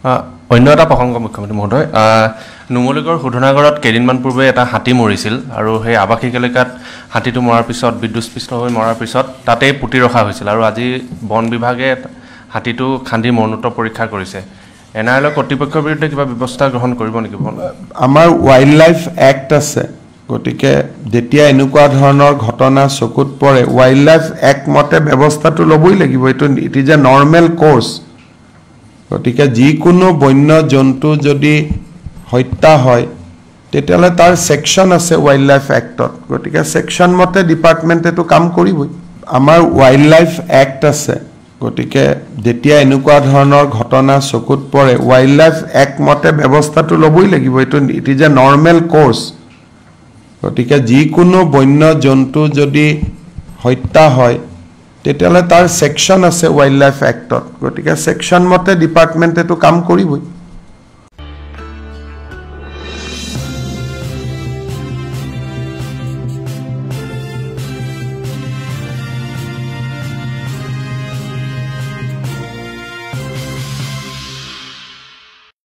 অন্য এটা প্ৰসংগ মুখ্যমন্ত্ৰী মহোদয় নুমলীগড় শোধনাগাৰত কেইদিনমান পূৰ্বে এটা হাতী মৰিছিল আৰু সেই আৱাসিক এলেকাত হাতীটো মৰাৰ পিছত বিদ্যুৎস্পৃষ্ট হৈ মৰাৰ পিছত তাতেই পুতি ৰখা হৈছিল আৰু আজি বন বিভাগে হাতীটো খান্দি মৰণোত্তৰ পৰীক্ষা কৰিছে এনআইএলৰ কৰ্তৃপক্ষৰ বিৰুদ্ধে কিবা ব্যৱস্থা গ্ৰহণ কৰিব নেকি আমাৰ ৱাইল্ড লাইফ এক্ট আছে গতিকে যেতিয়া এনেকুৱা ধৰণৰ ঘটনা চকুত পৰে ৱাইল্ড লাইফ এক্ট মতে ব্যৱস্থাটো ল'বই লাগিব এইটো it is a normal course গতিকে যিকোনো বন্য জন্তু যদি হত্যা হয় তেতিয়ালে তাৰ সেকশন আছে ৱাইল্ড লাইফ এক্টত গতিকে সেকশন মতে ডিপাৰ্টমেন্ট এটো কাম কৰিবই আমাৰ ৱাইল্ড লাইফ এক্ট আছে গতিকে যেতিয়া এনেকুৱা ধৰণৰ ঘটনা চকুত পৰে ৱাইল্ড লাইফ এক্ট মতে ব্যৱস্থাটো ল'বই লাগিব এইটো it is a normal course গতিকে যিকোনো বন্য জন্তু যদি হত্যা হয় তেতিয়ালে তাৰ সেকশন আছে ৱাইল্ড লাইফ এক্টত গতিকে সেকশন মতে ডিপাৰ্টমেন্ট এটো কাম কৰিবই